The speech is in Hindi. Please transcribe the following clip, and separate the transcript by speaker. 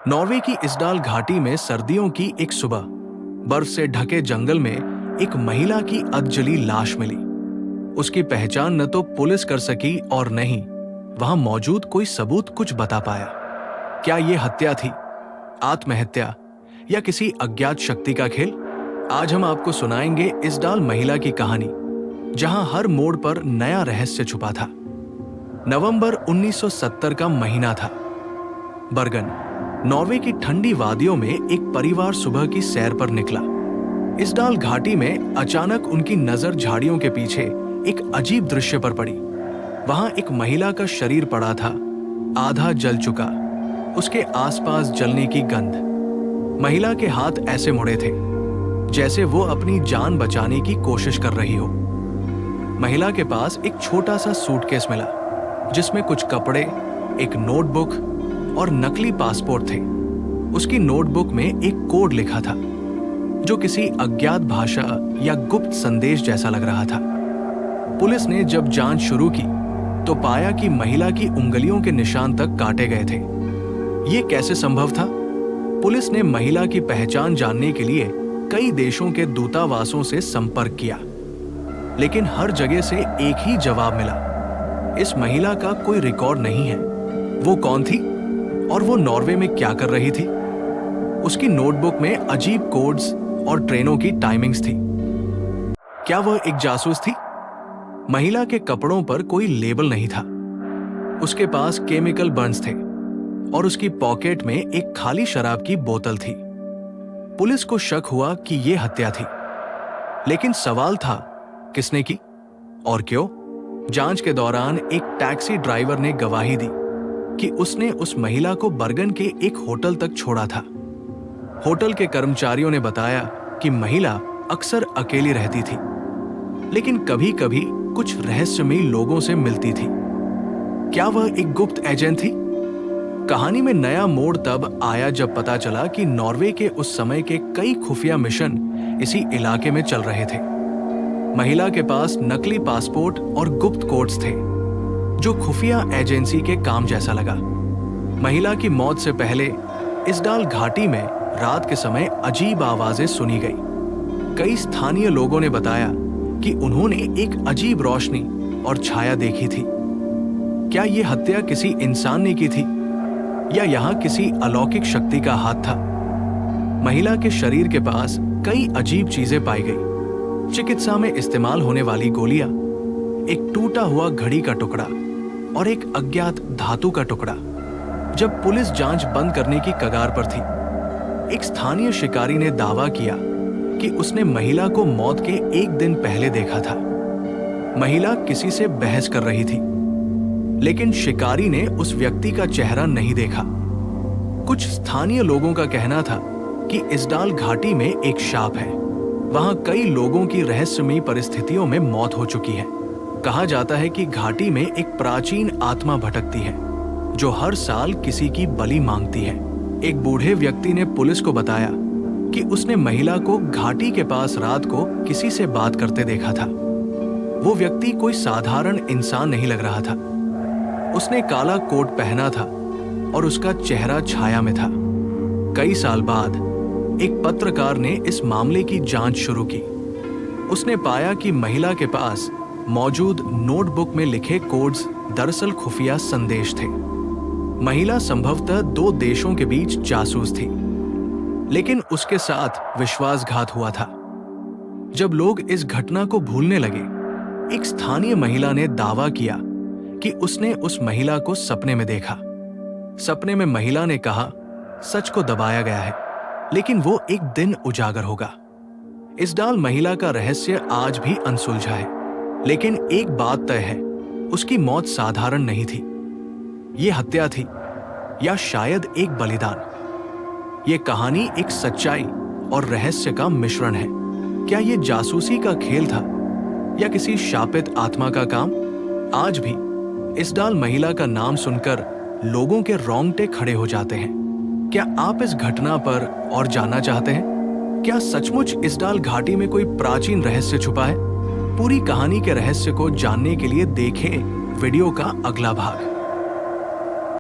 Speaker 1: नॉर्वे की इसडाल घाटी में सर्दियों की एक सुबह बर्फ से ढके जंगल में एक महिला की अधजली लाश मिली। उसकी पहचान न तो पुलिस कर सकी और न ही वहां मौजूद कोई सबूत कुछ बता पाया। क्या ये हत्या थी, आत्महत्या या किसी अज्ञात शक्ति का खेल? आज हम आपको सुनाएंगे इसडाल महिला की कहानी, जहां हर मोड़ पर नया रहस्य छुपा था। नवंबर 1970 का महीना था। बर्गन, नॉर्वे की ठंडी वादियों में एक परिवार सुबह की सैर पर निकला। इसडाल घाटी में अचानक उनकी नजर झाड़ियों के पीछे एक अजीब दृश्य पर पड़ी। वहां एक महिला का शरीर पड़ा था, आधा जल चुका, उसके आसपास जलने की गंध। महिला के हाथ ऐसे मुड़े थे जैसे वो अपनी जान बचाने की कोशिश कर रही हो। महिला के पास एक छोटा सा सूटकेस मिला जिसमें कुछ कपड़े, एक नोटबुक और नकली पासपोर्ट थे। उसकी नोटबुक में एक कोड लिखा था जो किसी अज्ञात भाषा या गुप्त संदेश जैसा लग रहा था। पुलिस ने जब जांच शुरू की तो पाया कि महिला की उंगलियों के निशान तक काटे गए थे। ये कैसे संभव था? पुलिस ने महिला की पहचान जानने के लिए कई देशों के दूतावासों से संपर्क किया, लेकिन हर जगह से एक ही जवाब मिला, इस महिला का कोई रिकॉर्ड नहीं है। वो कौन थी और वो नॉर्वे में क्या कर रही थी? उसकी नोटबुक में अजीब कोड्स और ट्रेनों की टाइमिंग्स थी। क्या वह एक जासूस थी? महिला के कपड़ों पर कोई लेबल नहीं था। उसके पास केमिकल बर्न्स थे और उसकी पॉकेट में एक खाली शराब की बोतल थी। पुलिस को शक हुआ कि यह हत्या थी, लेकिन सवाल था किसने की और क्यों? जांच के दौरान एक टैक्सी ड्राइवर ने गवाही दी कि उसने उस महिला को बर्गन के एक होटल तक छोड़ा था। होटल के कर्मचारियों ने बताया कि महिला अक्सर अकेली रहती थी, लेकिन कभी-कभी कुछ रहस्यमयी लोगों से मिलती थी। क्या वह एक गुप्त एजेंट थी? कहानी में नया मोड़ तब आया जब पता चला कि नॉर्वे के उस समय के कई खुफिया मिशन इसी इलाके में चल रहे थे। महिला के पास नकली पासपोर्ट और गुप्त कोड्स थे जो खुफिया एजेंसी के काम जैसा लगा। महिला की मौत से पहले इसडाल घाटी में रात के समय अजीब आवाजें सुनी गई। कई स्थानीय लोगों ने बताया कि उन्होंने एक अजीब रोशनी और छाया देखी थी। क्या यह हत्या किसी इंसान ने की थी या यहाँ किसी अलौकिक शक्ति का हाथ था? महिला के शरीर के पास कई अजीब चीजें पाई गई। चिकित्सा में इस्तेमाल होने वाली गोलियां, एक टूटा हुआ घड़ी का टुकड़ा और एक अज्ञात धातु का टुकड़ा। जब पुलिस जांच बंद करने की कगार पर थी, एक स्थानीय शिकारी ने दावा किया कि उसने महिला को मौत के एक दिन पहले देखा था। महिला किसी से बहस कर रही थी, लेकिन शिकारी ने उस व्यक्ति का चेहरा नहीं देखा। कुछ स्थानीय लोगों का कहना था कि इसडाल घाटी में एक शाप है। वहां कई लोगों की रहस्यमयी परिस्थितियों में मौत हो चुकी है। कहा जाता है कि घाटी में एक प्राचीन आत्मा भटकती है जो हर साल किसी की बलि मांगती है। एक बूढ़े व्यक्ति ने पुलिस को बताया कि उसने महिला को घाटी के पास रात को किसी से बात करते देखा था। वो व्यक्ति कोई साधारण इंसान नहीं लग रहा था। उसने काला कोट पहना था और उसका चेहरा छाया में था। कई साल बाद एक पत्रकार ने इस मामले की जांच शुरू की। उसने पाया कि महिला के पास मौजूद नोटबुक में लिखे कोड्स दरअसल खुफिया संदेश थे। महिला संभवतः दो देशों के बीच जासूस थी, लेकिन उसके साथ विश्वासघात हुआ था। जब लोग इस घटना को भूलने लगे, एक स्थानीय महिला ने दावा किया कि उसने उस महिला को सपने में देखा। सपने में महिला ने कहा, सच को दबाया गया है, लेकिन वो एक दिन उजागर होगा। इसडाल महिला का रहस्य आज भी अनसुलझा है, लेकिन एक बात तय है, उसकी मौत साधारण नहीं थी। ये हत्या थी या शायद एक बलिदान। ये कहानी एक सच्चाई और रहस्य का मिश्रण है। क्या ये जासूसी का खेल था या किसी शापित आत्मा का काम? आज भी इसडाल महिला का नाम सुनकर लोगों के रोंगटे खड़े हो जाते हैं। क्या आप इस घटना पर और जानना चाहते हैं? क्या सचमुच इसडाल घाटी में कोई प्राचीन रहस्य छुपा है? पूरी कहानी के रहस्य को जानने के लिए देखें वीडियो का अगला भाग।